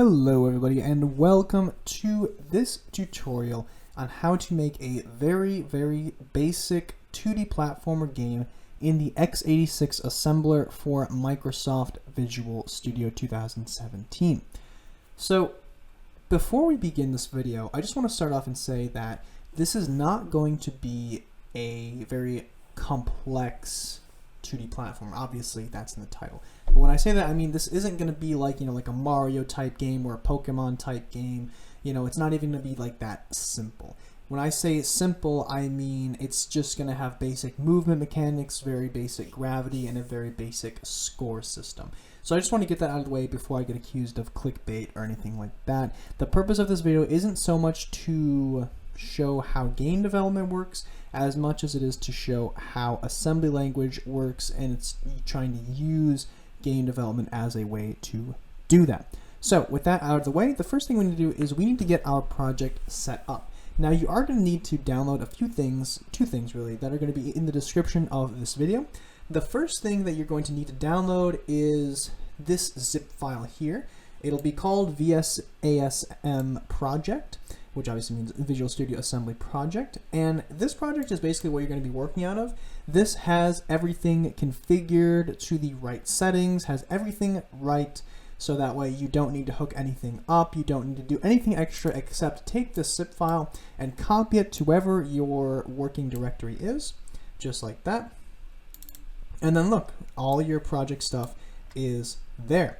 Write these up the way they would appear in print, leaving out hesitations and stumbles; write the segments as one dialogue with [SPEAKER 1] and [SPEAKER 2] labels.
[SPEAKER 1] Hello everybody and welcome to this tutorial on how to make a very basic 2D platformer game in the x86 assembler for Microsoft Visual Studio 2017. So before we begin this video, I just want to start off and say that this is not going to be a very complex 2D platform. Obviously that's in the title. But when I say that, I mean this isn't going to be like, like a Mario type game or a Pokemon type game. It's not even going to be like that simple. When I say simple, I mean it's just going to have basic movement mechanics, very basic gravity, and a very basic score system. So I just want to get that out of the way before I get accused of clickbait or anything like that. The purpose of this video isn't so much to show how game development works as much as it is to show how assembly language works, and it's trying to use game development as a way to do that. So with that out of the way, the first thing we need to do is we need to get our project set up. Now you are going to need to download a few things, two things really, that are going to be in the description of this video. The first thing that you're going to need to download is this zip file here. It'll be called VSASM project, which obviously means Visual Studio Assembly Project. And this project is basically what you're going to be working out of. This has everything configured to the right settings, has everything right, so that way you don't need to hook anything up, you don't need to do anything extra except take this zip file and copy it to wherever your working directory is, just like that. And then look, all your project stuff is there.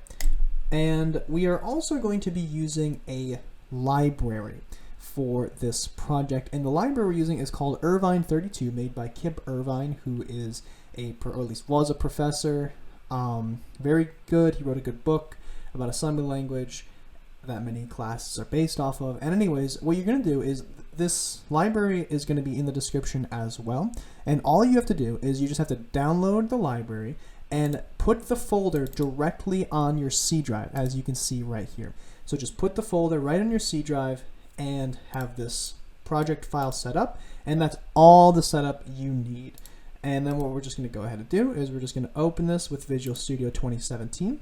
[SPEAKER 1] And we are also going to be using a library for this project, and the library we're using is called Irvine32, made by Kip Irvine, who is or at least was a professor. Very good. He wrote a good book about assembly language that many classes are based off of. And anyways, what you're going to do is this library is going to be in the description as well, and all you have to do is you just have to download the library and put the folder directly on your C drive, as you can see right here. So just put the folder right on your C drive and have this project file set up, and that's all the setup you need. And then what we're just going to go ahead and do is we're just going to open this with Visual Studio 2017,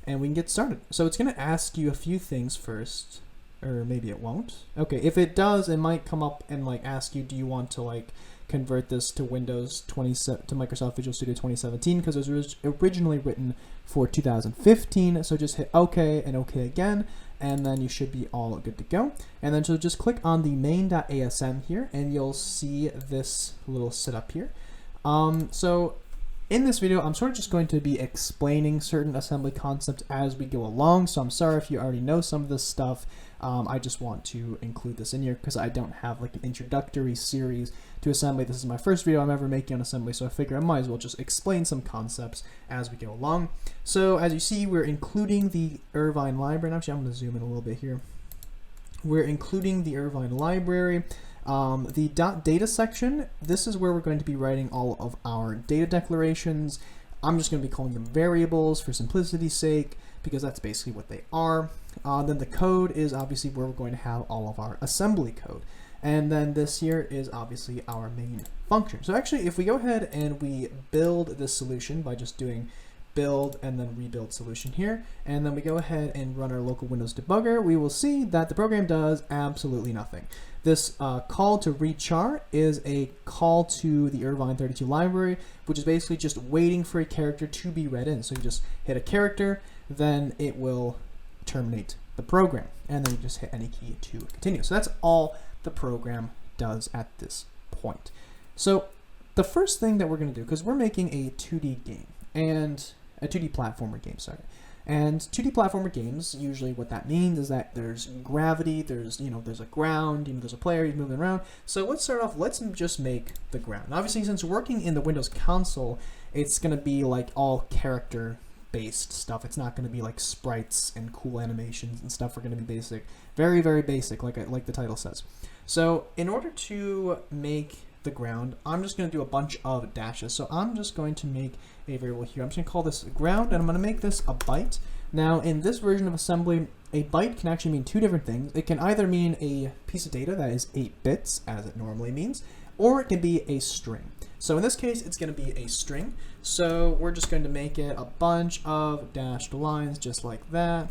[SPEAKER 1] and we can get started. So it's going to ask you a few things first, or maybe it won't. Okay, if it does, it might come up and ask you, do you want to convert this to Microsoft Visual Studio 2017, because it was originally written for 2015. So just hit OK and OK again, and then you should be all good to go. And then so just click on the main.asm here, and you'll see this little setup here. So in this video, I'm sort of just going to be explaining certain assembly concepts as we go along. So I'm sorry if you already know some of this stuff. I just want to include this in here because I don't have an introductory series to assembly. This is my first video I'm ever making on assembly, so I figure I might as well just explain some concepts as we go along. So as you see, we're including the Irvine library. And actually, I'm going to zoom in a little bit here. We're including the Irvine library. The .data section, this is where we're going to be writing all of our data declarations. I'm just going to be calling them variables for simplicity's sake, because that's basically what they are. Then the code is obviously where we're going to have all of our assembly code. And then this here is obviously our main function. So actually, if we go ahead and we build this solution by just doing build and then rebuild solution here, and then we go ahead and run our local Windows debugger, we will see that the program does absolutely nothing. This call to rechar is a call to the Irvine32 library, which is basically just waiting for a character to be read in. So you just hit a character, then it will terminate the program, and then you just hit any key to continue. So that's all the program does at this point. So the first thing that we're going to do, because we're making a 2D game, and a 2D platformer game, sorry. And 2D platformer games, usually what that means is that there's gravity, there's a ground, there's a player, you're moving around. So let's start off, let's just make the ground. Obviously, since working in the Windows console, it's going to be all character-based stuff. It's not going to be sprites and cool animations and stuff. We're going to be basic, very basic, like the title says. So in order to make the ground, I'm just going to do a bunch of dashes. So I'm just going to make a variable here. I'm just going to call this ground, and I'm going to make this a byte. Now in this version of assembly, a byte can actually mean two different things. It can either mean a piece of data that is 8 bits, as it normally means, or it can be a string. So in this case, it's going to be a string. So we're just going to make it a bunch of dashed lines just like that.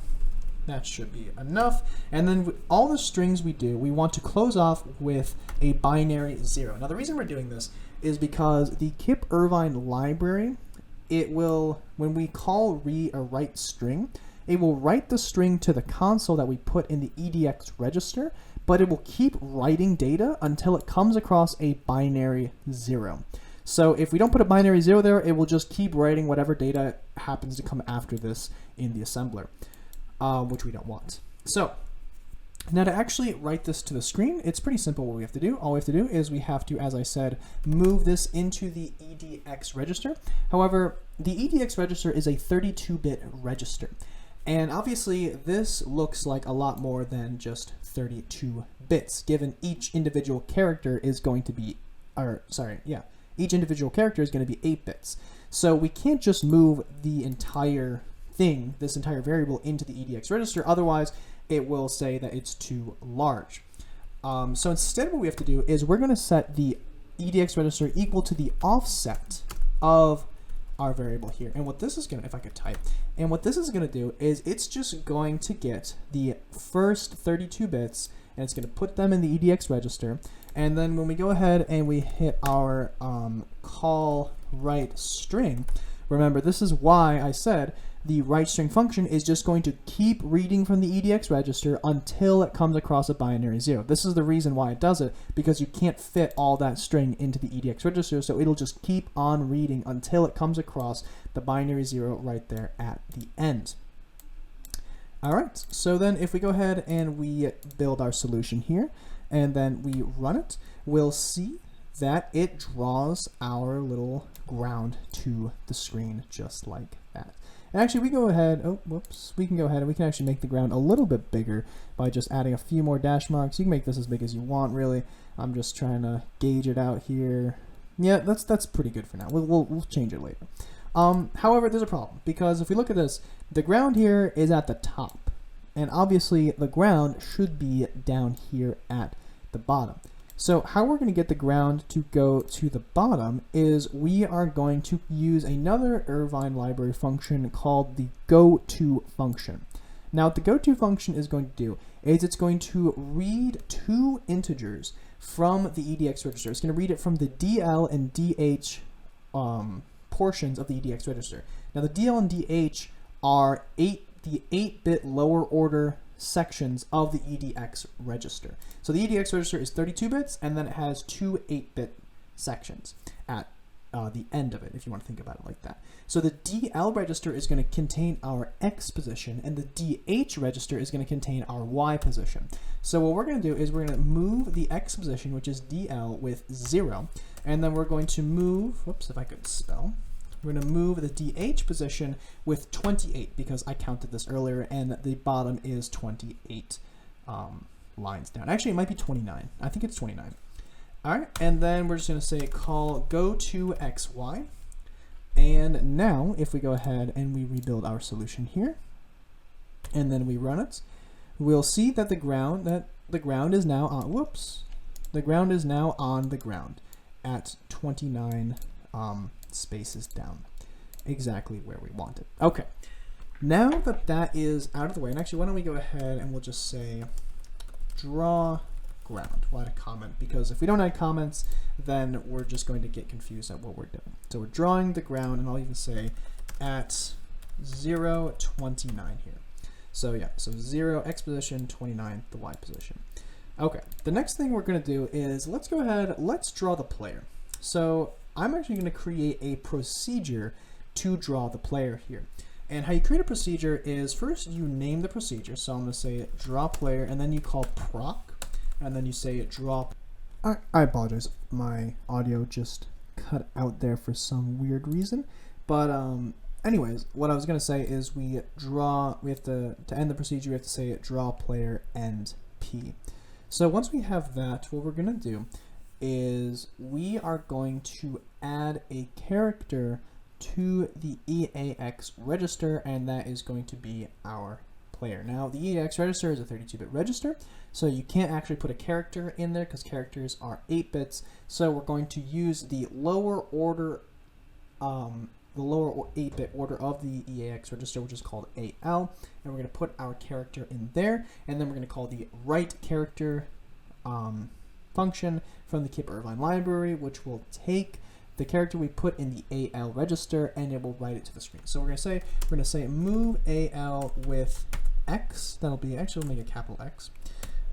[SPEAKER 1] That should be enough. And then all the strings we do, we want to close off with a binary 0. Now the reason we're doing this is because the Kip Irvine library, it will, when we call read or write string, it will write the string to the console that we put in the EDX register, but it will keep writing data until it comes across a binary 0. So if we don't put a binary 0 there, it will just keep writing whatever data happens to come after this in the assembler, which we don't want. So now to actually write this to the screen, it's pretty simple what we have to do. All we have to do is we have to, as I said, move this into the EDX register. However, the EDX register is a 32-bit register. And obviously this looks like a lot more than just 32 bits, given each individual character is going to be, each individual character is going to be 8 bits. So we can't just move the entire thing, this entire variable, into the EDX register, otherwise it will say that it's too large. So instead what we have to do is we're going to set the EDX register equal to the offset of our variable here. And what this is going to, if I could type, and what this is going to do is it's just going to get the first 32 bits and it's going to put them in the EDX register. And then when we go ahead and we hit our call write string, remember this is why I said the write string function is just going to keep reading from the EDX register until it comes across a binary 0. This is the reason why it does it, because you can't fit all that string into the EDX register, so it'll just keep on reading until it comes across the binary 0 right there at the end. All right, so then if we go ahead and we build our solution here, and then we run it, we'll see that it draws our little ground to the screen just like that. And actually we go ahead, we can go ahead and we can actually make the ground a little bit bigger by just adding a few more dash marks. You can make this as big as you want, really. I'm just trying to gauge it out here. Yeah, that's pretty good for now. We'll change it later. However, there's a problem, because if we look at this, the ground here is at the top, and obviously the ground should be down here at the bottom. So how we're going to get the ground to go to the bottom is we are going to use another Irvine library function called the goTo function. Now what the goTo function is going to do is it's going to read 2 integers from the EDX register. It's going to read it from the DL and DH portions of the EDX register. Now the DL and DH are the 8-bit lower order sections of the EDX register. So the EDX register is 32 bits, and then it has 2 8-bit sections at the end of it, if you want to think about it like that. So the DL register is going to contain our X position, and the DH register is going to contain our Y position. So what we're going to do is we're going to move the X position, which is DL, with 0, and then we're going to move, if I could spell, we're going to move the DH position with 28, because I counted this earlier, and the bottom is 28 lines down. Actually, it might be 29. I think it's 29. All right, and then we're just going to say call goToXY. And now, if we go ahead and we rebuild our solution here, and then we run it, we'll see that the ground is now on. The ground is now on the ground at 29 spaces down, exactly where we want it. Okay, now that that is out of the way, and actually why don't we go ahead and we'll just say draw ground. We'll add a comment, because if we don't add comments, then we're just going to get confused at what we're doing. So we're drawing the ground, and I'll even say at 0, 29 here. So yeah, so 0, X position, 29, the Y position. Okay, the next thing we're going to do is let's go ahead, let's draw the player. So I'm actually going to create a procedure to draw the player here. And how you create a procedure is first you name the procedure. So I'm going to say draw player, and then you call proc, and then you say draw. I apologize, my audio just cut out there for some weird reason. But anyways, what I was going to say is we have to end the procedure, we have to say draw player end P. So once we have that, what we're going to do is we are going to add a character to the EAX register, and that is going to be our player. Now the EAX register is a 32-bit register, so you can't actually put a character in there because characters are 8 bits. So we're going to use the lower order the lower 8-bit order of the EAX register, which is called AL, and we're going to put our character in there, and then we're going to call the write character function from the Kip Irvine library, which will take the character we put in the AL register and it will write it to the screen. So we're going to say move AL with X. That'll be, actually we'll make a capital X.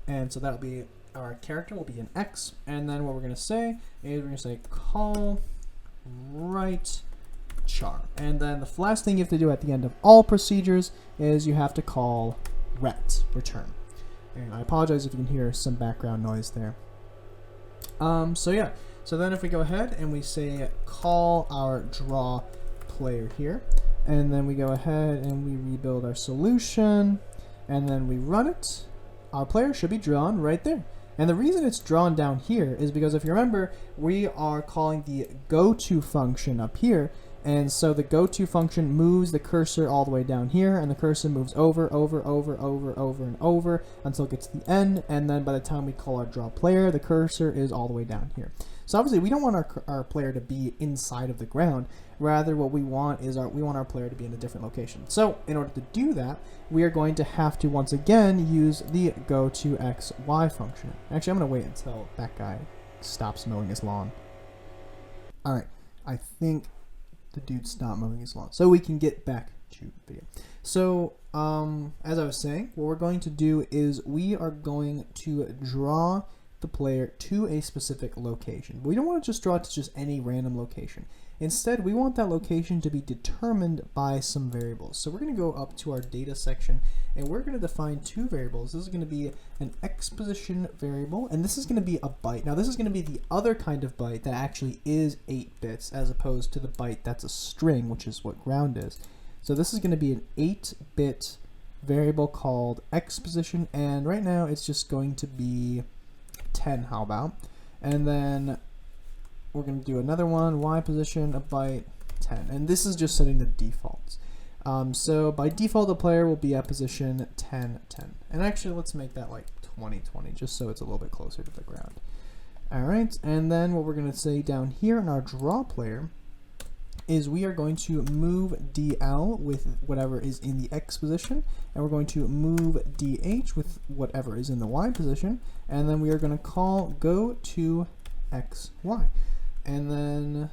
[SPEAKER 1] And so that'll be, our character will be an X. And then what we're going to say is we're going to say call write char. And then the last thing you have to do at the end of all procedures is you have to call ret, return. And I apologize if you can hear some background noise there. So yeah, so then if we go ahead and we say call our draw player here, and then we go ahead and we rebuild our solution, and then we run it, our player should be drawn right there. And the reason it's drawn down here is because if you remember, we are calling the goTo function up here, and so the goTo function moves the cursor all the way down here, and the cursor moves over and over until it gets to the end, and then by the time we call our draw player, the cursor is all the way down here. So obviously we don't want our player to be inside of the ground. Rather, what we want is we want our player to be in a different location. So in order to do that, we are going to have to once again use the goToXY function. Actually, I'm going to wait until that guy stops mowing his lawn. All right, I think the dude stopped mowing his lawn, so we can get back to the video. So as I was saying, what we're going to do is we are going to draw the player to a specific location. We don't want to just draw it to just any random location. Instead, we want that location to be determined by some variables. So we're going to go up to our data section and we're going to define two variables. This is going to be an X position variable, and this is going to be a byte. Now this is going to be the other kind of byte that actually is 8 bits as opposed to the byte that's a string, which is what ground is. So this is going to be an 8-bit variable called X position, and right now it's just going to be 10, how about? And then we're going to do another one, Y position, a byte, 10. And this is just setting the defaults. So by default, the player will be at position 10, 10. And actually, let's make that like 20, 20, just so it's a little bit closer to the ground. All right, and then what we're going to say down here in our draw player is we are going to move DL with whatever is in the X position, and we're going to move DH with whatever is in the Y position, and then we are going to call go to XY. And then,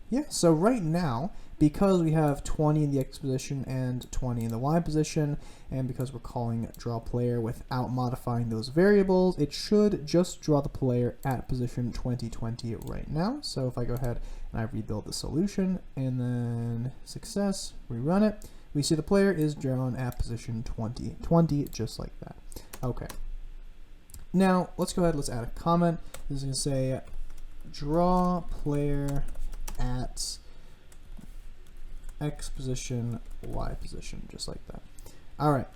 [SPEAKER 1] yeah, so right now, because we have 20 in the X position and 20 in the Y position, and because we're calling draw player without modifying those variables, it should just draw the player at position 2020 right now. So if I go ahead and I rebuild the solution, and then success, rerun it, we see the player is drawn at position 2020, just like that. Okay. Now, let's go ahead, let's add a comment. This is going to say draw player at X position, Y position, just like that. All right,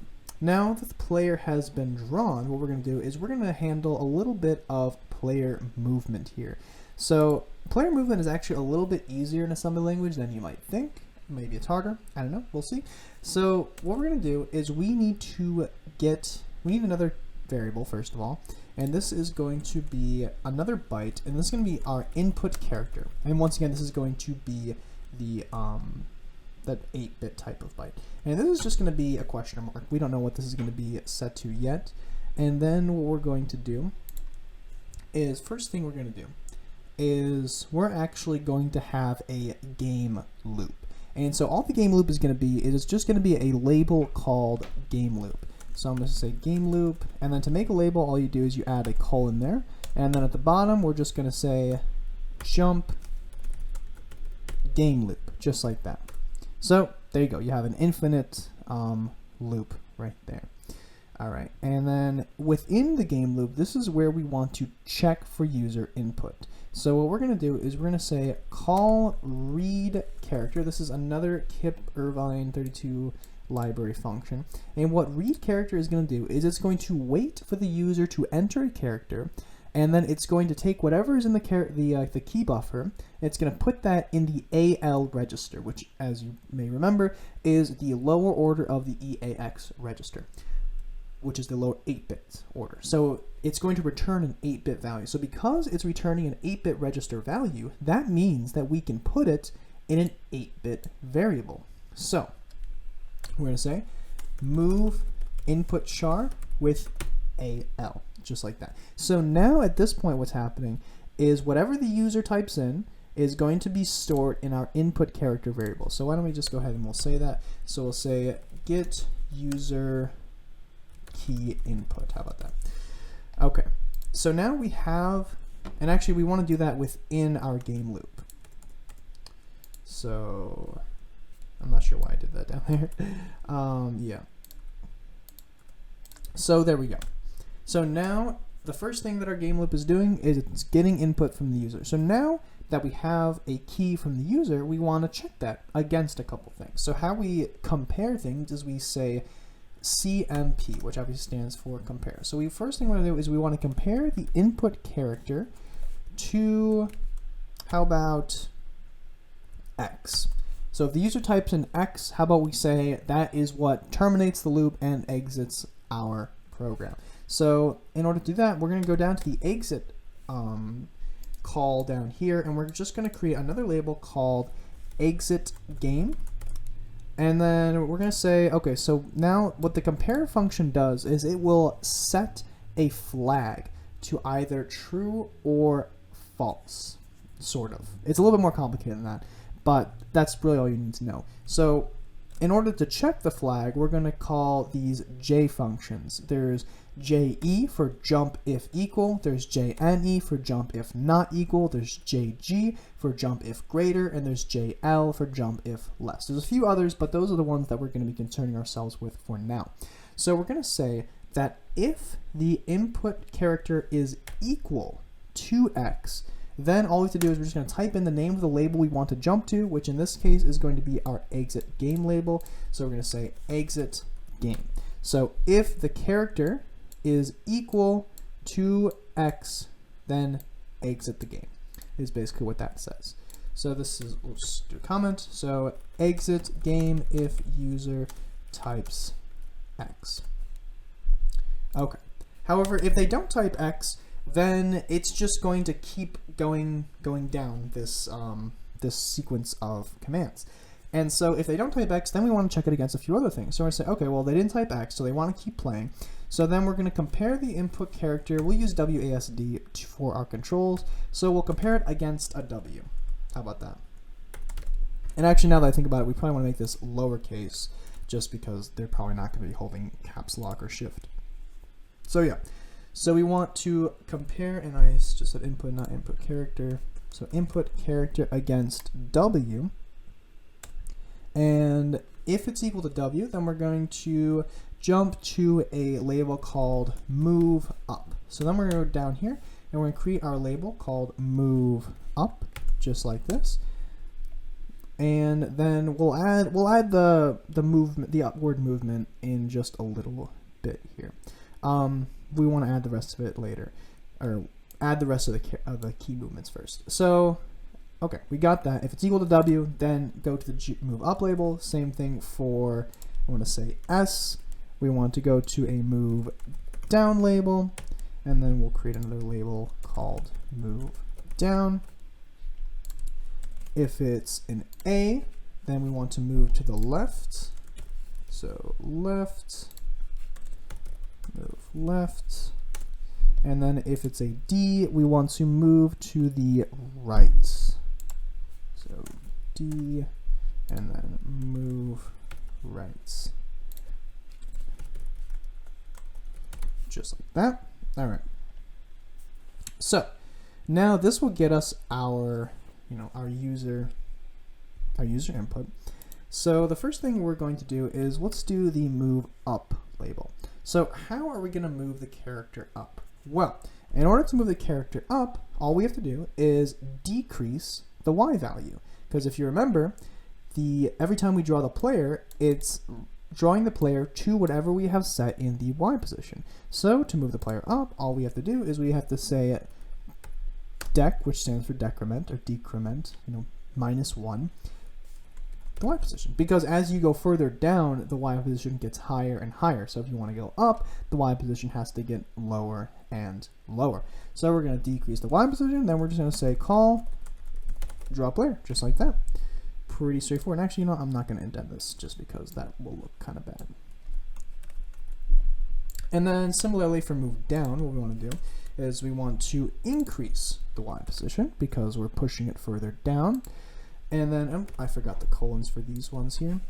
[SPEAKER 1] now that the player has been drawn, what we're going to do is we're going to handle a little bit of player movement here. So player movement is actually a little bit easier in assembly language than you might think. Maybe it's harder, I don't know, we'll see. So what we're going to do is we need another variable first of all, and this is going to be another byte, and this is going to be our input character. And once again, this is going to be the that 8-bit type of byte. And this is just going to be a question mark. We don't know what this is going to be set to yet. And then what we're going to do is, first thing we're going to do is we're actually going to have a game loop. And so all the game loop is going to be, it is just going to be a label called game loop. So I'm going to say game loop, and then to make a label, all you do is you add a colon there, and then at the bottom, we're just going to say jump game loop, just like that. So there you go. You have an infinite loop right there. All right, and then within the game loop, this is where we want to check for user input. So what we're going to do is we're going to say call read character. This is another Kip Irvine 32 library function, and what read character is going to do is it's going to wait for the user to enter a character, and then it's going to take whatever is in the key buffer, it's going to put that in the AL register, which, as you may remember, is the lower order of the EAX register, which is the lower 8-bit order. So it's going to return an 8-bit value. So because it's returning an 8-bit register value, that means that we can put it in an 8-bit variable. So we're going to say move input char with AL, just like that. So now at this point what's happening is whatever the user types in is going to be stored in our input character variable. So why don't we just go ahead and we'll say that. So we'll say get user key input. How about that? Okay, so now we have, and actually we want to do that within our game loop. So I'm not sure why I did that down there. Yeah. So there we go. So now the first thing that our game loop is doing is it's getting input from the user. So now that we have a key from the user, we want to check that against a couple things. So how we compare things is we say CMP, which obviously stands for compare. So first thing we want to do is we want to compare the input character to, how about X? So if the user types in X, how about we say that is what terminates the loop and exits our program. So in order to do that, we're going to go down to the exit call down here, and we're just going to create another label called exit game. And then we're going to say, okay, so now what the compare function does is it will set a flag to either true or false, sort of. It's a little bit more complicated than that, but that's really all you need to know. So in order to check the flag, we're going to call these J functions. There's JE for jump if equal, there's JNE for jump if not equal, there's JG for jump if greater, and there's JL for jump if less. There's a few others, but those are the ones that we're going to be concerning ourselves with for now. So we're going to say that if the input character is equal to X, then all we have to do is we're just going to type in the name of the label we want to jump to, which in this case is going to be our exit game label. So we're going to say exit game. So if the character is equal to X, then exit the game, is basically what that says. So this is, we'll just do a comment. So exit game if user types X. Okay. However, if they don't type X, then it's just going to keep going down this this sequence of commands. And so if they don't type X, then we want to check it against a few other things. So I say, okay, well, they didn't type X, so they want to keep playing. So then we're going to compare the input character. We'll use WASD for our controls. So we'll compare it against a W. How about that? And actually, now that I think about it, we probably want to make this lowercase just because they're probably not going to be holding caps lock or shift. So yeah. So we want to compare, and I just said input, not input character. So input character against W. And if it's equal to W, then we're going to jump to a label called move up. So then we're going to go down here and we're going to create our label called move up, just like this. And then we'll add the movement, the upward movement, in just a little bit here. We want to add the rest of it later, or add the rest of the key movements first. So, okay, we got that. If it's equal to W, then go to the move up label. Same thing for, I want to say S. We want to go to a move down label, and then we'll create another label called move down. If it's an A, then we want to move to the left. So left, move left. And then if it's a D, we want to move to the right. So D, and then move right. Just like that. All right. So now this will get us our, our user input. So the first thing we're going to do is let's do the move up label. So how are we going to move the character up? Well, in order to move the character up, all we have to do is decrease the Y value. Because if you remember, every time we draw the player, it's drawing the player to whatever we have set in the Y position. So to move the player up, all we have to do is we have to say dec, which stands for decrement or decrement, -1, the Y position. Because as you go further down, the Y position gets higher and higher. So if you want to go up, the Y position has to get lower and lower. So we're going to decrease the Y position, then we're just going to say call draw player, just like that. pretty straightforward. And actually, you know, I'm not going to indent this just because that will look kind of bad. And then similarly for move down, what we want to do is we want to increase the Y position because we're pushing it further down. And then, I forgot the colons for these ones here.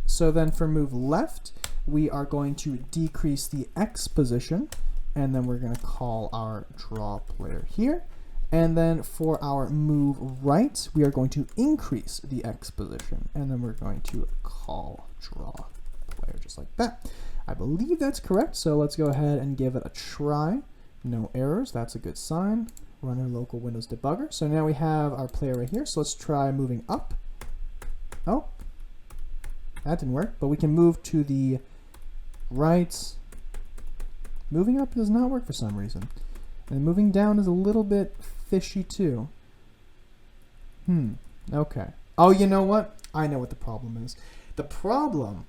[SPEAKER 1] So then for move left, we are going to decrease the X position, and then we're going to call our draw player here. And then for our move right, we are going to increase the X position, and then we're going to call draw player just like that. I believe that's correct, so let's go ahead and give it a try. No errors, that's a good sign. Run our local Windows debugger. So now we have our player right here, so let's try moving up. Oh, that didn't work, but we can move to the right. Moving up does not work for some reason. And moving down is a little bit fishy too. Okay. Oh, you know what? I know what the problem is. The problem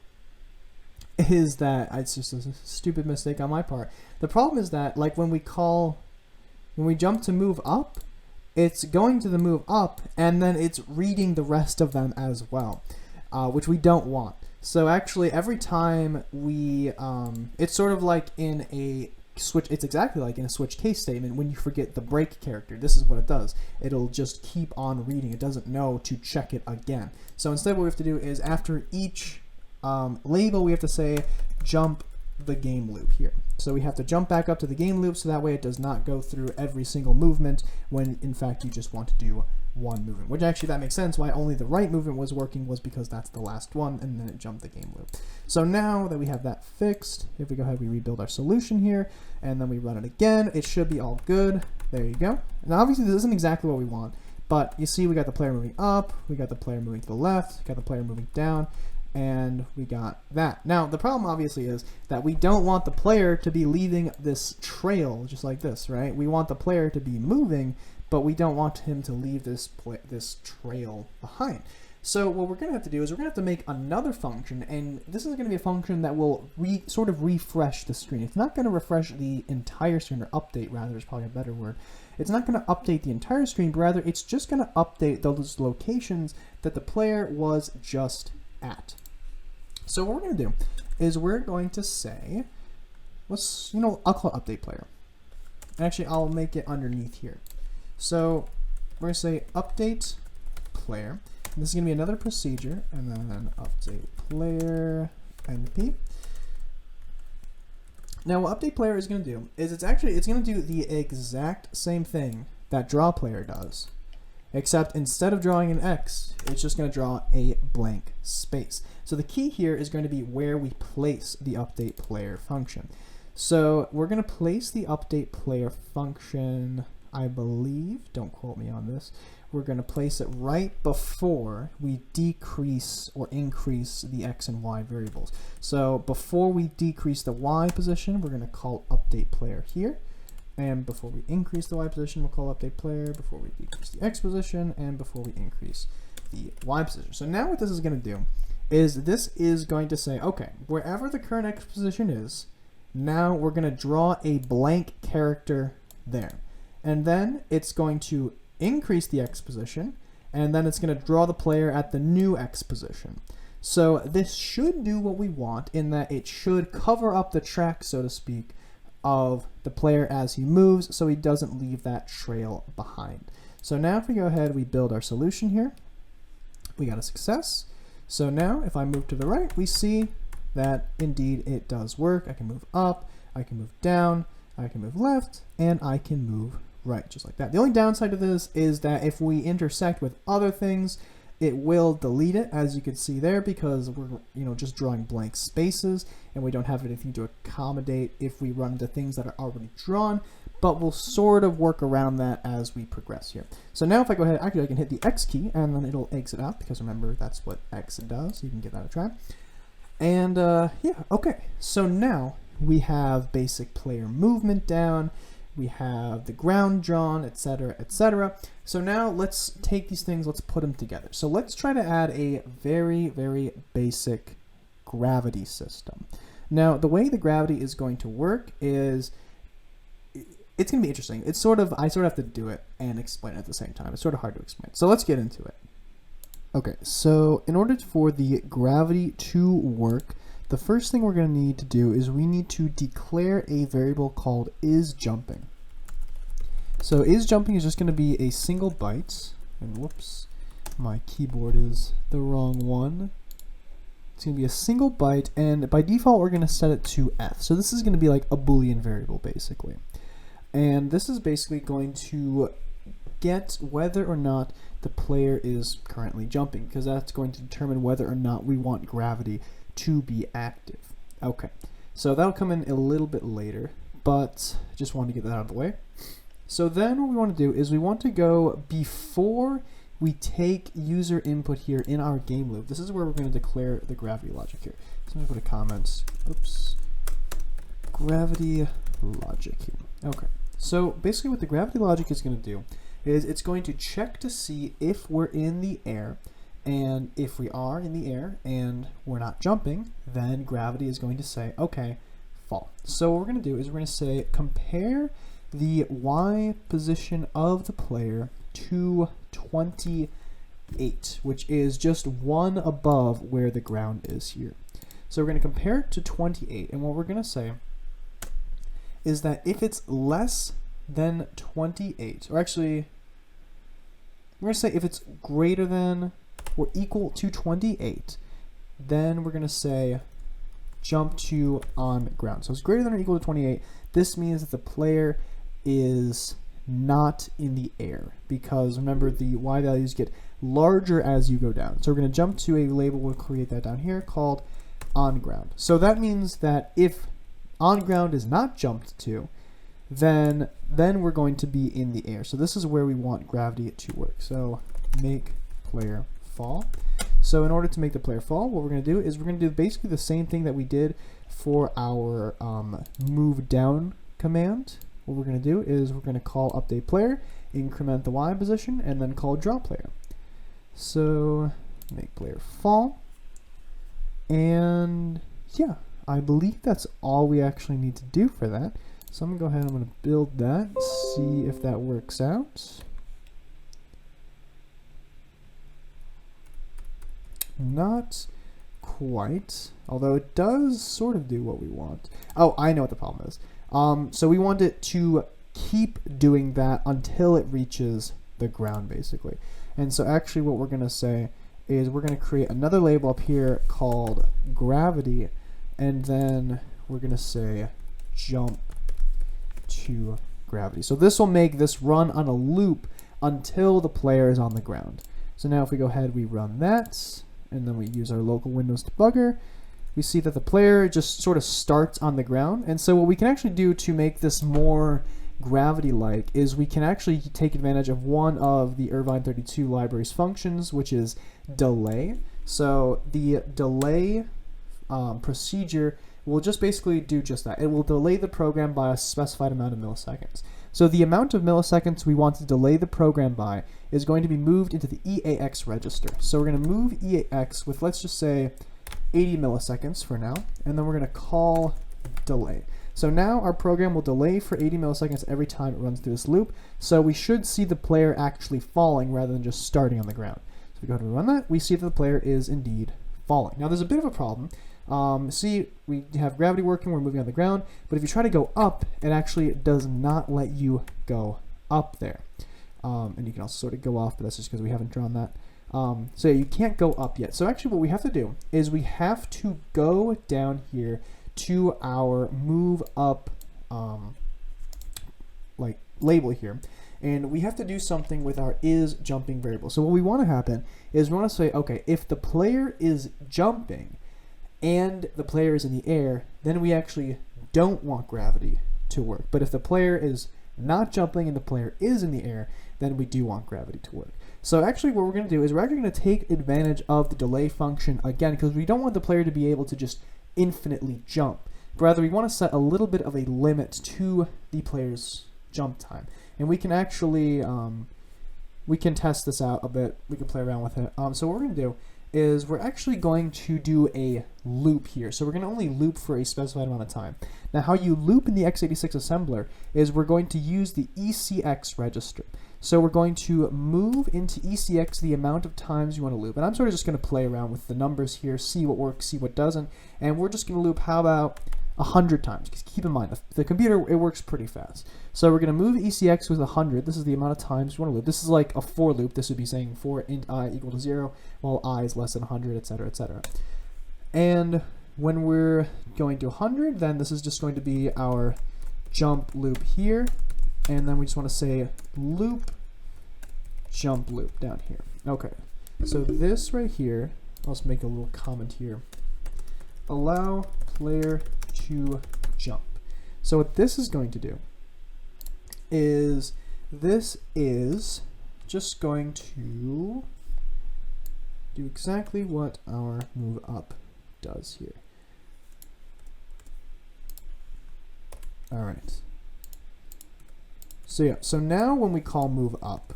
[SPEAKER 1] is that, it's just a stupid mistake on my part. The problem is that, like, when we jump to move up, it's going to the move up, and then it's reading the rest of them as well, which we don't want. So actually, every time we, it's sort of like in a switch, it's exactly like in a switch case statement when you forget the break character. This is what it does. It'll just keep on reading. It doesn't know to check it again. So instead what we have to do is after each label, we have to say jump the game loop here. So we have to jump back up to the game loop so that way it does not go through every single movement when in fact you just want to do one movement, which actually that makes sense. Why only the right movement was working was because that's the last one, and then it jumped the game loop. So now that we have that fixed, if we go ahead, we rebuild our solution here, and then we run it again, it should be all good. There you go. Now obviously this isn't exactly what we want, but you see we got the player moving up, we got the player moving to the left, got the player moving down, and we got that. Now the problem obviously is that we don't want the player to be leaving this trail just like this, right? We want the player to be moving, but we don't want him to leave this trail behind. So what we're going to have to do is we're going to have to make another function, and this is going to be a function that will sort of refresh the screen. It's not going to refresh the entire screen, or update rather is probably a better word. It's not going to update the entire screen, but rather it's just going to update those locations that the player was just at. So what we're going to do is we're going to say, I'll call it update player. Actually, I'll make it underneath here. So we're going to say update player. And this is going to be another procedure, and then update player np. Now what update player is going to do is it's going to do the exact same thing that draw player does, except instead of drawing an X, it's just going to draw a blank space. So the key here is going to be where we place the update player function. So we're going to place the update player function, I believe, don't quote me on this, we're going to place it right before we decrease or increase the X and Y variables. So before we decrease the Y position, we're going to call update player here. And before we increase the Y position, we'll call update player. Before we decrease the X position, and before we increase the Y position. So now what this is going to do is this is going to say, okay, wherever the current X position is, now we're going to draw a blank character there. And then it's going to increase the X position, and then it's going to draw the player at the new X position. So this should do what we want in that it should cover up the track, so to speak, of the player as he moves so he doesn't leave that trail behind. So now if we go ahead, we build our solution here. We got a success. So now if I move to the right, we see that indeed it does work. I can move up, I can move down, I can move left, and I can move right, just like that. The only downside to this is that if we intersect with other things, it will delete it, as you can see there, because we're just drawing blank spaces and we don't have anything to accommodate if we run into things that are already drawn, but we'll sort of work around that as we progress here. So now if I go ahead, actually I can hit the X key and then it'll exit out, because remember that's what X does, so you can give that a try. And yeah, okay, so now we have basic player movement down, we have the ground drawn, etc., etc. So now let's take these things, let's put them together. So let's try to add a very, very basic gravity system. Now, the way the gravity is going to work is, it's going to be interesting. I sort of have to do it and explain it at the same time. It's sort of hard to explain. So let's get into it. Okay, so in order for the gravity to work, the first thing we're going to need to do is we need to declare a variable called isJumping. So isJumping is just going to be a single byte, and whoops, my keyboard is the wrong one. It's going to be a single byte, and by default we're going to set it to f. So this is going to be like a Boolean variable basically. And this is basically going to get whether or not the player is currently jumping, because that's going to determine whether or not we want gravity to be active. Okay, so that'll come in a little bit later, but just wanted to get that out of the way. So then what we want to do is we want to go before we take user input here in our game loop. This is where we're going to declare the gravity logic here. So I'm going to put a comment, oops, gravity logic here. Okay, so basically what the gravity logic is going to do is it's going to check to see if we're in the air, and if we are in the air and we're not jumping, then gravity is going to say, okay, fall. So what we're going to do is we're going to say compare the y position of the player to 28, which is just one above where the ground is here. So we're going to compare it to 28, and what we're going to say is that if it's less than 28, or actually we're going to say if it's greater than or equal to 28, then we're going to say jump to on ground. So it's greater than or equal to 28. This means that the player is not in the air, because remember the y values get larger as you go down. So we're going to jump to a label, we'll create that down here, called onGround. So that means that if onGround is not jumped to, then we're going to be in the air. So this is where we want gravity to work. So make player fall. So in order to make the player fall, what we're going to do is we're going to do basically the same thing that we did for our move down command. What we're going to do is we're going to call update player, increment the y position, and then call draw player. So make player fall. And yeah, I believe that's all we actually need to do for that. So I'm going to go ahead and I'm going to build that, see if that works out. Not quite, although it does sort of do what we want. Oh, I know what the problem is. So we want it to keep doing that until it reaches the ground, basically. And so actually what we're going to say is we're going to create another label up here called gravity, and then we're going to say jump to gravity. So this will make this run on a loop until the player is on the ground. So now if we go ahead, we run that, and then we use our local Windows debugger, we see that the player just sort of starts on the ground. And so what we can actually do to make this more gravity-like is we can actually take advantage of one of the Irvine 32 library's functions, which is delay. So the delay procedure will just basically do just that. It will delay the program by a specified amount of milliseconds. So the amount of milliseconds we want to delay the program by is going to be moved into the EAX register. So we're going to move EAX with, let's just say, 80 milliseconds for now, and then we're going to call delay. So now our program will delay for 80 milliseconds every time it runs through this loop, so we should see the player actually falling rather than just starting on the ground. So we go ahead and run that, we see that the player is indeed falling. Now there's a bit of a problem. See, we have gravity working, we're moving on the ground, but if you try to go up, it actually does not let you go up there. And you can also sort of go off, but that's just because we haven't drawn that. So yeah, you can't go up yet. So actually what we have to do is we have to go down here to our move up like label here, and we have to do something with our isJumping variable. So what we want to happen is we want to say, okay, if the player is jumping and the player is in the air, then we actually don't want gravity to work. But if the player is not jumping and the player is in the air, then we do want gravity to work. So actually what we're going to do is we're actually going to take advantage of the delay function again, because we don't want the player to be able to just infinitely jump. But rather we want to set a little bit of a limit to the player's jump time. And we can actually, we can test this out a bit. We can play around with it. So what we're going to do is we're actually going to do a loop here. So we're going to only loop for a specified amount of time. Now how you loop in the x86 assembler is we're going to use the ECX register. So we're going to move into ECX the amount of times you want to loop. And I'm sort of just going to play around with the numbers here, see what works, see what doesn't. And we're just going to loop, how about 100 times? Because keep in mind, the computer, it works pretty fast. So we're going to move ECX with 100. This is the amount of times you want to loop. This is like a for loop. This would be saying for int I equal to 0, while I is less than 100, etc., etc. And when we're going to 100, then this is just going to be our jump loop here. And then we just want to say loop, jump loop down here. Okay, so this right here, I'll just make a little comment here. Allow player to jump. So what this is going to do is, this is just going to do exactly what our move up does here. All right. So yeah, so now when we call move up,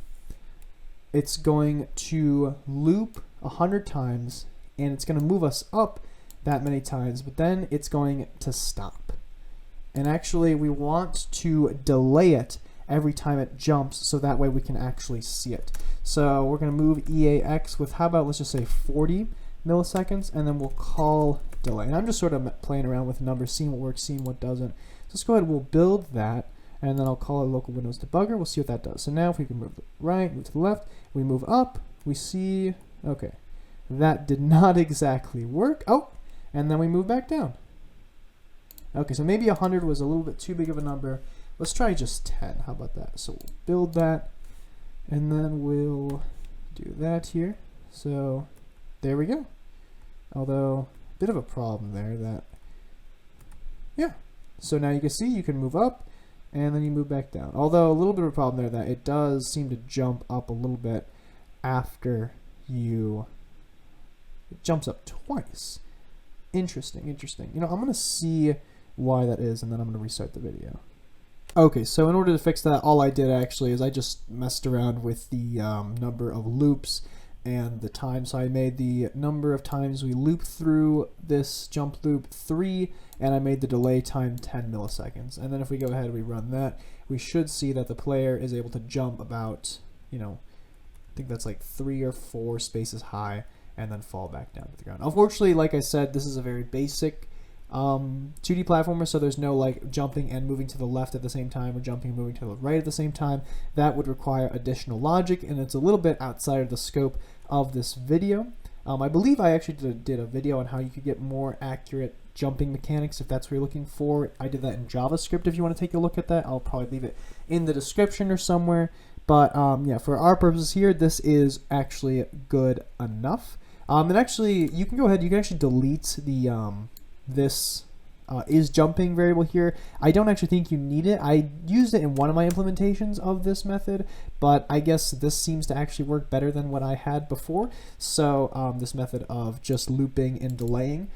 [SPEAKER 1] it's going to loop 100 times, and it's going to move us up that many times, but then it's going to stop. And actually, we want to delay it every time it jumps, so that way we can actually see it. So we're going to move EAX with, how about, let's just say 40 milliseconds, and then we'll call delay. And I'm just sort of playing around with numbers, seeing what works, seeing what doesn't. So let's go ahead and we'll build that. And then I'll call it local Windows debugger. We'll see what that does. So now if we can move to the right, move to the left, we move up, we see, okay, that did not exactly work. Oh, and then we move back down. Okay, so maybe 100 was a little bit too big of a number. Let's try just 10. How about that? So we'll build that, and then we'll do that here. So there we go. Although, a bit of a problem there that, yeah. So now you can see you can move up, and then you move back down. Although a little bit of a problem there that it does seem to jump up a little bit after you, it jumps up twice. Interesting, interesting. You know, I'm gonna see why that is, and then I'm gonna restart the video. Okay, so in order to fix that, all I did actually is I just messed around with the number of loops and the time. So I made the number of times we loop through this jump loop 3, and I made the delay time 10 milliseconds. And then if we go ahead and we run that, we should see that the player is able to jump about, you know, I think that's like 3 or 4 spaces high, and then fall back down to the ground. Unfortunately, like I said, this is a very basic 2D platformer, so there's no like jumping and moving to the left at the same time, or jumping and moving to the right at the same time. That would require additional logic, and it's a little bit outside of the scope of this video. I believe I actually did a video on how you could get more accurate jumping mechanics if that's what you're looking for. I did that in JavaScript. If you want to take a look at that, I'll probably leave it in the description or somewhere. But yeah, for our purposes here, this is actually good enough. And actually, you can go ahead, you can actually delete the this is jumping variable here. I don't actually think you need it. I used it in one of my implementations of this method, but I guess this seems to actually work better than what I had before. So this method of just looping and delaying.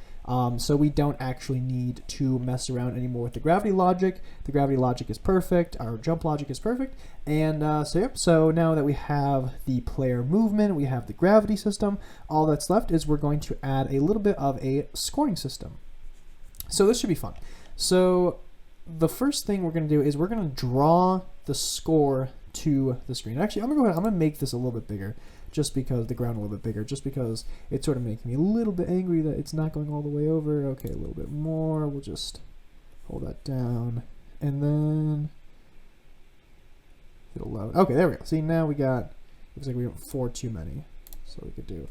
[SPEAKER 1] So we don't actually need to mess around anymore with the gravity logic. The gravity logic is perfect. Our jump logic is perfect. And so yep, so now that we have the player movement, we have the gravity system, all that's left is we're going to add a little bit of a scoring system. So this should be fun. So the first thing we're going to do is we're going to draw the score to the screen. Actually, I'm going to go ahead, I'm going to make this a little bit bigger, just because the ground a little bit bigger, just because it's sort of making me a little bit angry that it's not going all the way over. Okay, a little bit more. We'll just hold that down, and then it'll load. Okay, there we go. See, now we got, looks like we have 4 too many. So we could do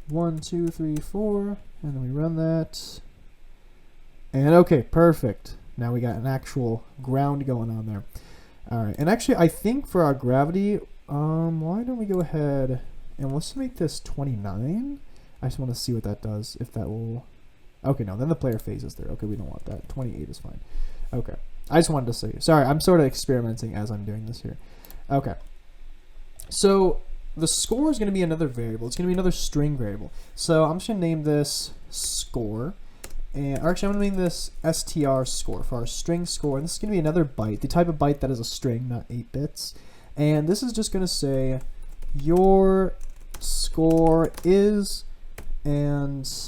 [SPEAKER 1] 1, 2, 3, 4, and then we run that. And okay, perfect. Now we got an actual ground going on there. All right, and actually I think for our gravity, why don't we go ahead and let's make this 29. I just want to see what that does, if that will, okay, no, then the player phases through. Okay, we don't want that. 28 is fine. Okay, I just wanted to see. Sorry, I'm sort of experimenting as I'm doing this here. Okay, so the score is going to be another variable. It's going to be another string variable. So I'm just going to name this score. And actually, I'm going to name this str score for our string score. And this is going to be another byte, the type of byte that is a string, not 8 bits. And this is just going to say your score is, and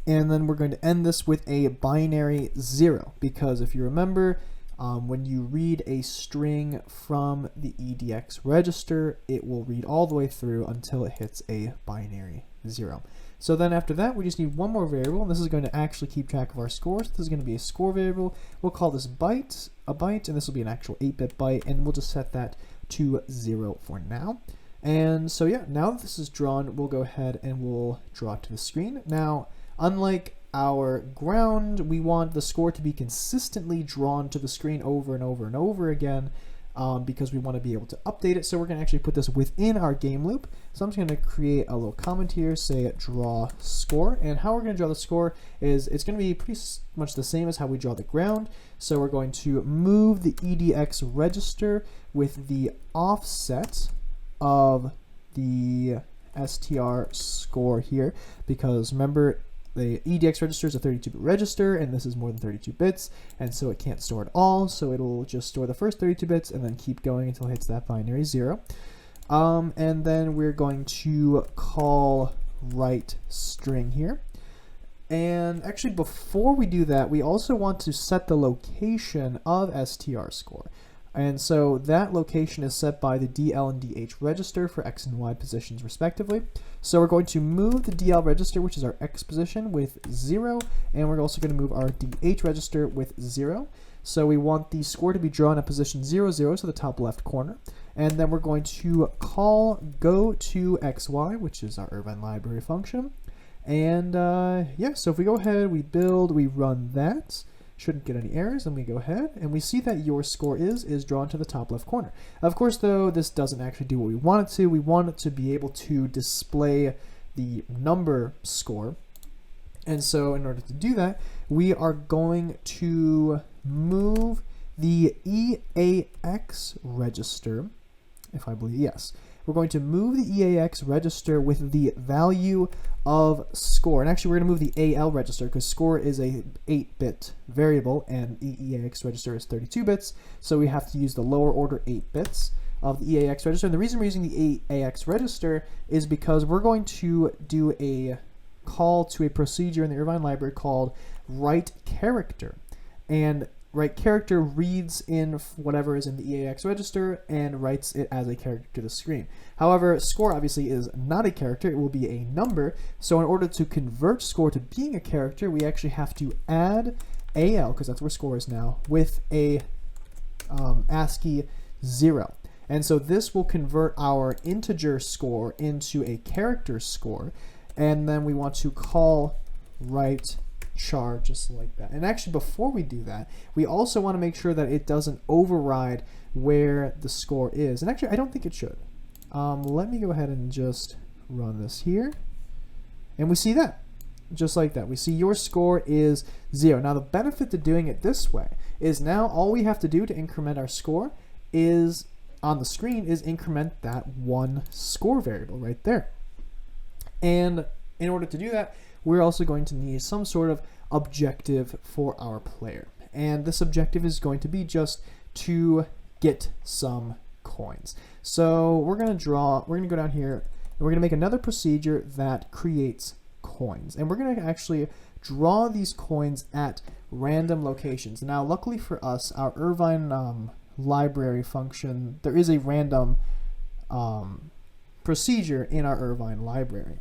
[SPEAKER 1] then we're going to end this with a binary 0. Because if you remember, when you read a string from the EDX register, it will read all the way through until it hits a binary 0. So then after that, we just need one more variable, and this is going to actually keep track of our scores. This is going to be a score variable. We'll call this byte a byte, and this will be an actual 8-bit byte, and we'll just set that to 0 for now. And so yeah, now that this is drawn, we'll go ahead and we'll draw it to the screen. Now, unlike our ground, we want the score to be consistently drawn to the screen over and over and over again, because we want to be able to update it. So we're going to actually put this within our game loop. So I'm just going to create a little comment here, say draw score. And how we're going to draw the score is it's going to be pretty much the same as how we draw the ground. So we're going to move the EDX register with the offset of the str score here, because remember, the EDX register is a 32-bit register, and this is more than 32 bits, and so it can't store it all, so it'll just store the first 32 bits and then keep going until it hits that binary 0. And then we're going to call write string here. And actually, before we do that, we also want to set the location of str score. And so that location is set by the DL and DH register for X and Y positions respectively. So we're going to move the DL register, which is our X position, with 0, and we're also going to move our DH register with 0. So we want the score to be drawn at position 0, 0, so the top left corner. And then we're going to call go to XY, which is our Irvine library function. And yeah, so if we go ahead, we build, we run that, shouldn't get any errors, and we go ahead and we see that your score is drawn to the top left corner. Of course, though, this doesn't actually do what we want it to. We want it to be able to display the number score. And so in order to do that, we are going to move the EAX register, if I believe, yes. We're going to move the EAX register with the value of score. And actually, we're going to move the AL register because score is a 8-bit variable and the EAX register is 32 bits. So we have to use the lower order 8 bits of the EAX register. And the reason we're using the EAX register is because we're going to do a call to a procedure in the Irvine library called write character. And write character reads in whatever is in the EAX register and writes it as a character to the screen. However, score obviously is not a character, it will be a number. So in order to convert score to being a character, we actually have to add AL, because that's where score is now, with a ASCII 0. And so this will convert our integer score into a character score. And then we want to call write char just like that. And actually, before we do that, we also want to make sure that it doesn't override where the score is. And actually, I don't think it should. Let me go ahead and just run this here. And we see that. Just like that. We see your score is 0. Now, the benefit to doing it this way is now all we have to do to increment our score is, on the screen, is increment that one score variable right there. And in order to do that, we're also going to need some sort of objective for our player. And this objective is going to be just to get some coins. So we're going to go down here, and we're going to make another procedure that creates coins. And we're going to actually draw these coins at random locations. Now, luckily for us, our Irvine library function, there is a random procedure in our Irvine library.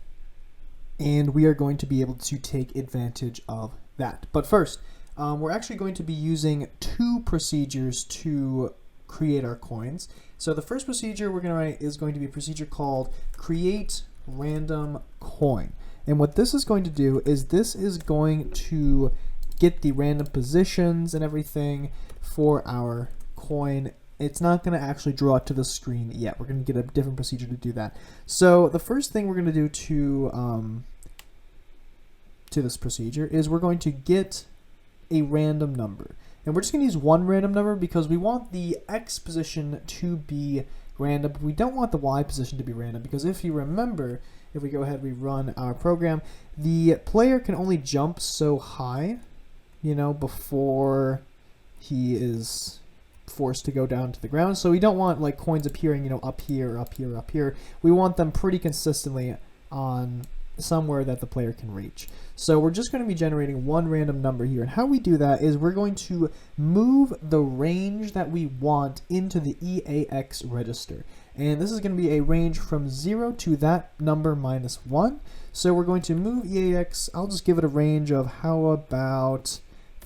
[SPEAKER 1] And we are going to be able to take advantage of that. But first, we're actually going to be using two procedures to create our coins. So the first procedure we're going to write is going to be a procedure called create random coin. And what this is going to do is this is going to get the random positions and everything for our coin. It's not going to actually draw it to the screen yet. We're going to get a different procedure to do that. So the first thing we're going to do to this procedure is we're going to get a random number. And we're just going to use one random number because we want the X position to be random, but we don't want the Y position to be random, because if you remember, if we go ahead, we run our program, the player can only jump so high, before he is forced to go down to the ground. So we don't want like coins appearing, up here, up here, up here. We want them pretty consistently on somewhere that the player can reach. So we're just going to be generating one random number here. And how we do that is we're going to move the range that we want into the EAX register. And this is going to be a range from 0 to that number minus 1. So we're going to move EAX, I'll just give it a range of how about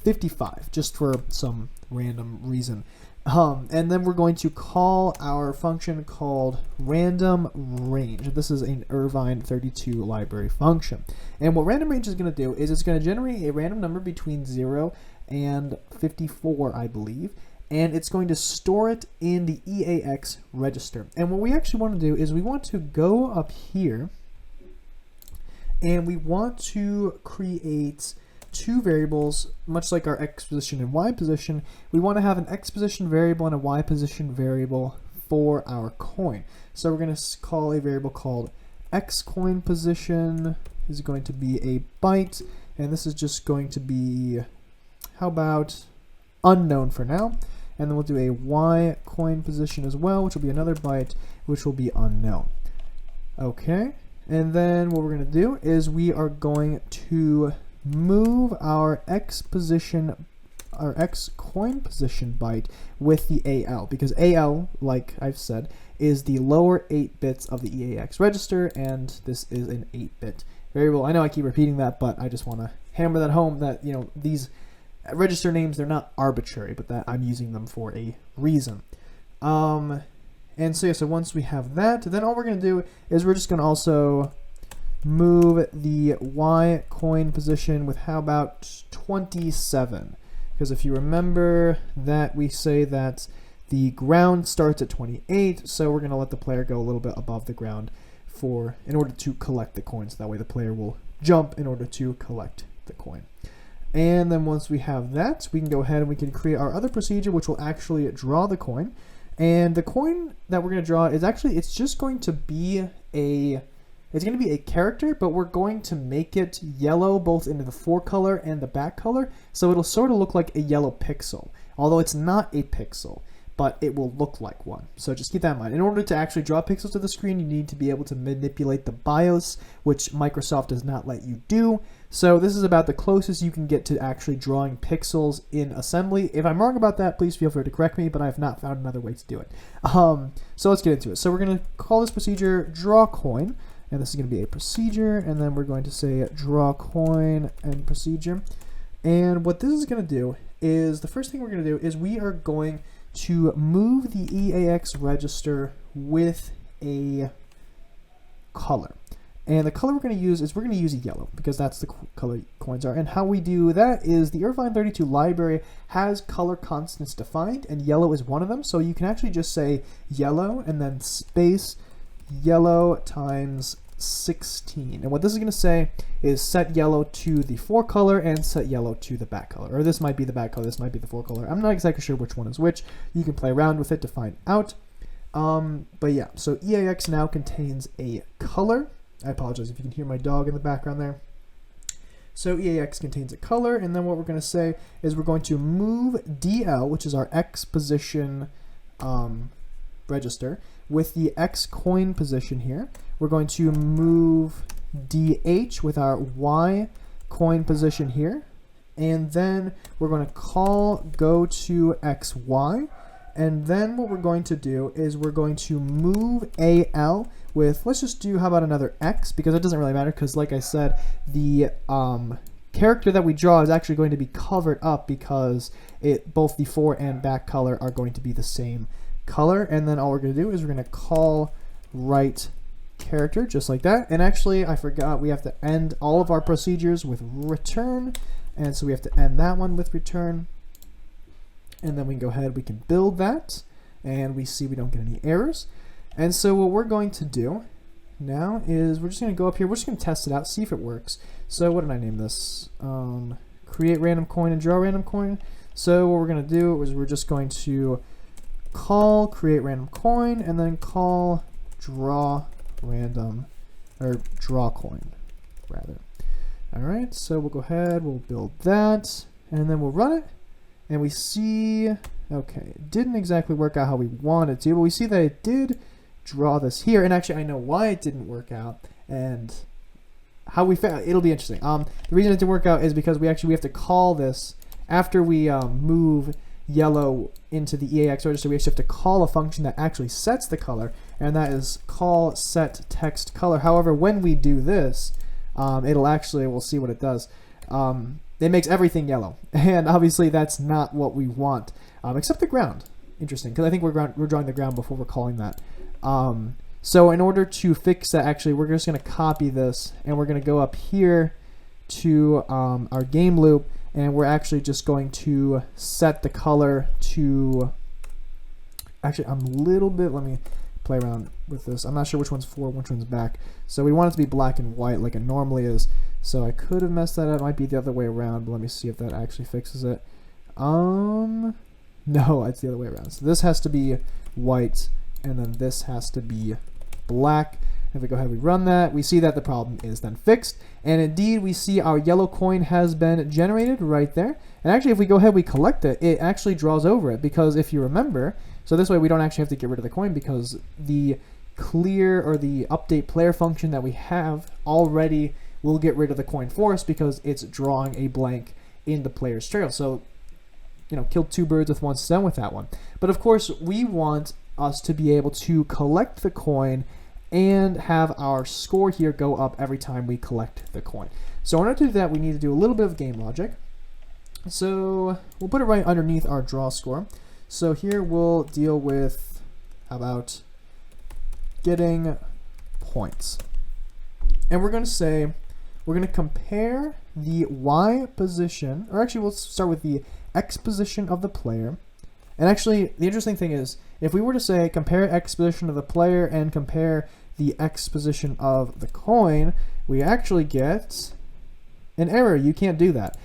[SPEAKER 1] 55, just for some random reason. And then we're going to call our function called random range. This is an Irvine 32 library function. And what random range is going to do is it's going to generate a random number between 0 and 54, I believe. And it's going to store it in the EAX register. And what we actually want to do is we want to go up here and we want to create two variables, much like our x position and y position. We want to have an x position variable and a y position variable for our coin. So we're going to call a variable called x coin position is going to be a byte, and this is just going to be, how about unknown for now. And then we'll do a y coin position as well, which will be another byte, which will be unknown. Okay, and then what we're going to do is we are going to move our x position, our x coin position byte with the AL, because AL, like I've said, is the lower 8 bits of the EAX register, and this is an 8-bit variable. I know I keep repeating that, but I just want to hammer that home that, you know, these register names, they're not arbitrary, but that I'm using them for a reason. And so yeah, so once we have that, then all we're going to do is we're just going to also move the y coin position with how about 27, because if you remember that we say that the ground starts at 28, so we're going to let the player go a little bit above the ground in order to collect the coins. That way the player will jump in order to collect the coin. And then once we have that, we can go ahead and we can create our other procedure, which will actually draw the coin. And the coin that we're going to draw is actually, it's just going to be a character, but we're going to make it yellow both into the fore color and the back color. So it'll sort of look like a yellow pixel, although it's not a pixel, but it will look like one. So just keep that in mind. In order to actually draw pixels to the screen, you need to be able to manipulate the BIOS, which Microsoft does not let you do. So this is about the closest you can get to actually drawing pixels in assembly. If I'm wrong about that, please feel free to correct me, but I have not found another way to do it. So let's get into it. So we're going to call this procedure draw coin, and this is going to be a procedure, and then we're going to say draw coin and procedure. And what this is going to do is, the first thing we're going to do is we are going to move the EAX register with a color. And the color we're going to use is we're going to use a yellow, because that's the color coins are. And how we do that is the Irvine 32 library has color constants defined, and yellow is one of them. So you can actually just say yellow and then space yellow times 16. And what this is going to say is set yellow to the fore color and set yellow to the back color. Or this might be the back color, this might be the fore color. I'm not exactly sure which one is which. You can play around with it to find out. But yeah, so EAX now contains a color. I apologize if you can hear my dog in the background there. So EAX contains a color, and then what we're going to say is we're going to move DL, which is our X position register, with the X coin position here. We're going to move DH with our Y coin position here, and then we're going to call go to XY. And then what we're going to do is we're going to move AL with, let's just do, how about another X, because it doesn't really matter, because like I said, the character that we draw is actually going to be covered up because both the fore and back color are going to be the same color. And then all we're going to do is we're going to call write character, just like that. And actually, I forgot, we have to end all of our procedures with return, and so we have to end that one with return. And then we can go ahead, we can build that, and we see we don't get any errors. And so what we're going to do now is we're just going to go up here, we're just going to test it out, see if it works. So what did I name this? Create random coin and draw random coin. So what we're going to do is we're just going to call create random coin and then call draw random, or draw coin rather. All right, so we'll go ahead, we'll build that, and then we'll run it. And we see, okay, it didn't exactly work out how we wanted to, but we see that it did draw this here. And actually, I know why it didn't work out and how we it'll be interesting. The reason it didn't work out is because we have to call this after we move yellow into the EAX register. We actually have to call a function that actually sets the color, and that is call set text color. However, when we do this, it'll actually, we'll see what it does. It makes everything yellow, and obviously that's not what we want, except the ground. Interesting, because I think we're drawing the ground before we're calling that. So in order to fix that, actually, we're just going to copy this, and we're going to go up here to our game loop, and we're actually just going to set the color to, actually, I'm a little bit, let me play around with this. I'm not sure which one's forward, which one's back. So we want it to be black and white like it normally is. So I could have messed that up. It might be the other way around, but let me see if that actually fixes it. No, it's the other way around. So this has to be white, and then this has to be black. If we go ahead and we run that, we see that the problem is then fixed. And indeed, we see our yellow coin has been generated right there. And actually, if we go ahead and we collect it, it actually draws over it, because if you remember, so this way we don't actually have to get rid of the coin, because the clear or the update player function that we have already will get rid of the coin for us, because it's drawing a blank in the player's trail. So, you know, killed two birds with one stone with that one. But of course, we want us to be able to collect the coin and have our score here go up every time we collect the coin. So in order to do that, we need to do a little bit of game logic. So we'll put it right underneath our draw score. So here we'll deal with, how about getting points. And we're going to say, we're going to compare the Y position, or actually we'll start with the X position of the player. And actually, the interesting thing is, if we were to say compare X position of the player and compare the X position of the coin, we actually get an error. You can't do that.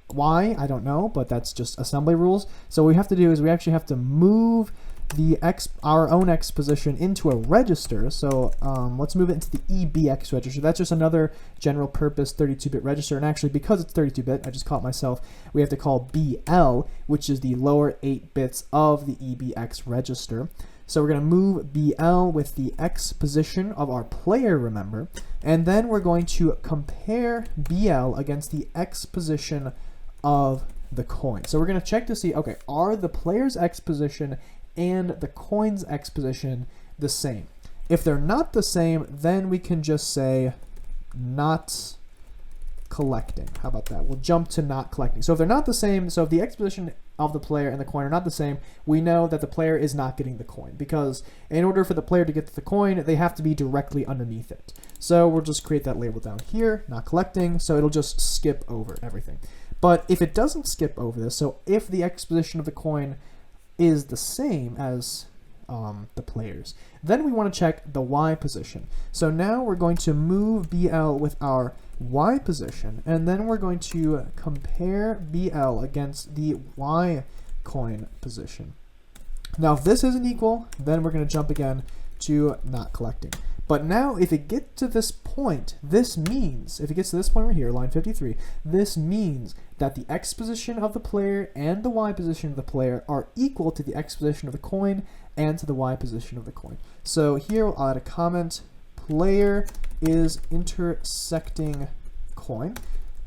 [SPEAKER 1] Why? I don't know, but that's just assembly rules. So what we have to do is we actually have to move the our own X position into a register. So let's move it into the EBX register. That's just another general purpose 32-bit register. And actually, because it's 32-bit, I just caught myself, we have to call BL, which is the lower 8 bits of the EBX register. So we're going to move BL with the X position of our player, remember, and then we're going to compare BL against the X position of the coin. So we're going to check to see, okay, are the player's X position and the coin's X position the same? If they're not the same, then we can just say not collecting. How about that? We'll jump to not collecting. So if they're not the same, so if the X position of the player and the coin are not the same, we know that the player is not getting the coin, because in order for the player to get to the coin, they have to be directly underneath it. So we'll just create that label down here, not collecting, so it'll just skip over everything. But if it doesn't skip over this, so if the X position of the coin is the same as the players, then we want to check the Y position. So now we're going to move BL with our Y position, and then we're going to compare BL against the Y coin position. Now if this isn't equal, then we're going to jump again to not collecting. But now if it gets to this point, this means, if it gets to this point right here, line 53, this means that the X position of the player and the Y position of the player are equal to the X position of the coin and to the Y position of the coin. So here I'll add a comment, player is intersecting coin.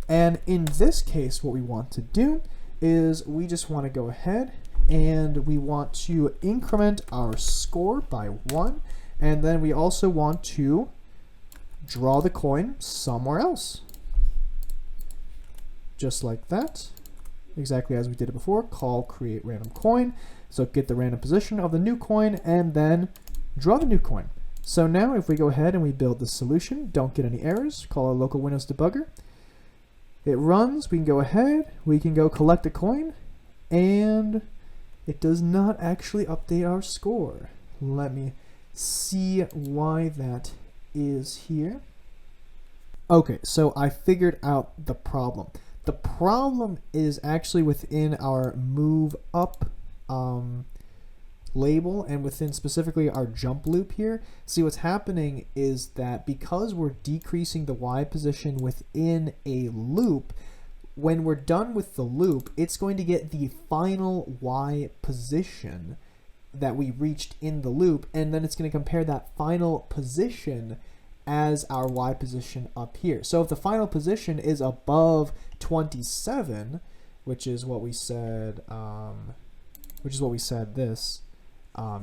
[SPEAKER 1] And in this case, what we want to do is we just want to go ahead and we want to increment our score by 1. And then we also want to draw the coin somewhere else. Just like that. Exactly as we did it before. Call create random coin. So get the random position of the new coin and then draw the new coin. So now if we go ahead and we build the solution, don't get any errors, call our local Windows debugger. It runs, we can go ahead, we can go collect a coin, and it does not actually update our score. Let me see why that is here. Okay, so I figured out the problem. The problem is actually within our move up label and within specifically our jump loop here. See, what's happening is that because we're decreasing the Y position within a loop, when we're done with the loop, it's going to get the final Y position that we reached in the loop, and then it's going to compare that final position as our Y position up here. So if the final position is above 27, which is what we said, this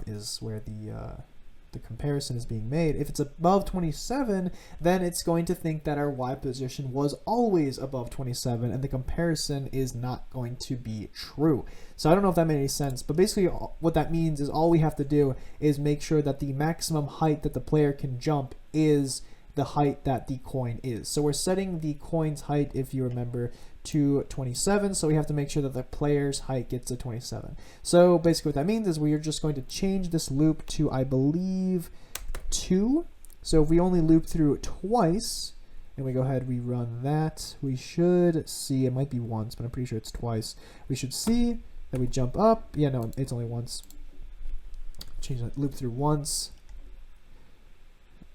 [SPEAKER 1] is where the comparison is being made. If it's above 27, then it's going to think that our Y position was always above 27, and the comparison is not going to be true. So I don't know if that made any sense, but basically what that means is all we have to do is make sure that the maximum height that the player can jump is the height that the coin is. So we're setting the coin's height, if you remember, to 27, so we have to make sure that the player's height gets to 27. So basically what that means is we are just going to change this loop to, I believe, 2. So if we only loop through twice, and we go ahead, we run that, we should see, it might be once, but I'm pretty sure it's twice. We should see that we jump up. Yeah, no, it's only once. Change that loop through once.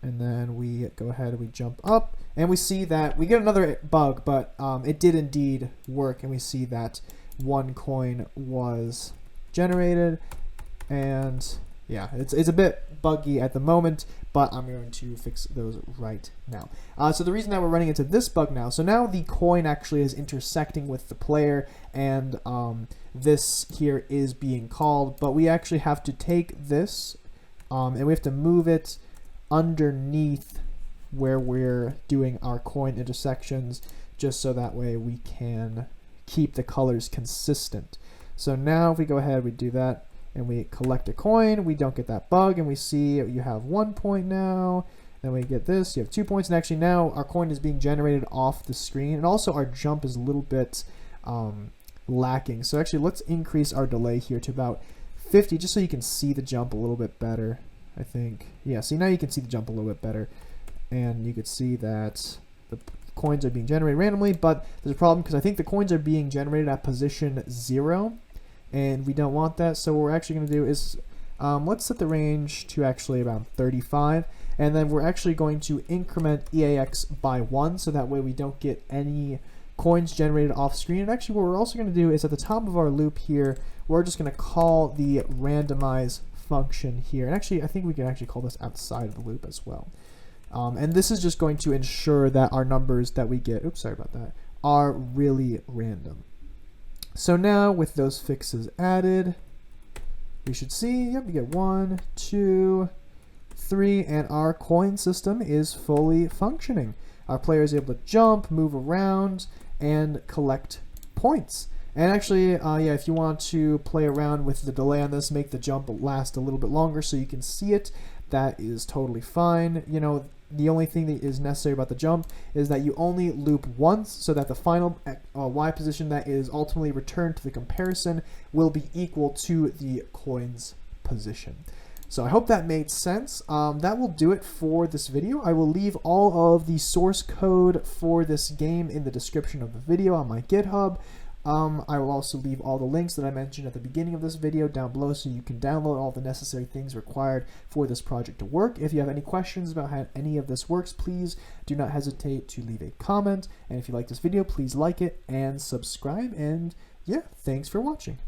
[SPEAKER 1] And then we go ahead and we jump up, and we see that we get another bug, but it did indeed work, and we see that one coin was generated. And yeah, it's a bit buggy at the moment, but I'm going to fix those right now. So the reason that we're running into this bug now, so now the coin actually is intersecting with the player, and this here is being called, but we actually have to take this and we have to move it underneath where we're doing our coin intersections, just so that way we can keep the colors consistent. So now if we go ahead, we do that, and we collect a coin, we don't get that bug, and we see you have 1 point now, then we get this, you have 2 points, and actually now our coin is being generated off the screen, and also our jump is a little bit lacking. So actually let's increase our delay here to about 50, just so you can see the jump a little bit better. I think, yeah, see now you can see the jump a little bit better, and you could see that the coins are being generated randomly, but there's a problem because I think the coins are being generated at position 0, and we don't want that. So what we're actually going to do is let's set the range to actually about 35, and then we're actually going to increment EAX by 1, so that way we don't get any coins generated off screen. And actually what we're also going to do is at the top of our loop here, we're just going to call the randomize function here, and actually I think we can actually call this outside of the loop as well, and this is just going to ensure that our numbers that we get, oops, sorry about that, are really random. So now with those fixes added, we should see, yep, we get 1, 2, 3, and our coin system is fully functioning. Our player is able to jump, move around, and collect points. And actually, yeah, if you want to play around with the delay on this, make the jump last a little bit longer so you can see it, that is totally fine. You know, the only thing that is necessary about the jump is that you only loop once, so that the final Y position that is ultimately returned to the comparison will be equal to the coin's position. So I hope that made sense. That will do it for this video. I will leave all of the source code for this game in the description of the video on my GitHub. I will also leave all the links that I mentioned at the beginning of this video down below, so you can download all the necessary things required for this project to work. If you have any questions about how any of this works, please do not hesitate to leave a comment. And if you like this video, please like it and subscribe. And yeah, thanks for watching.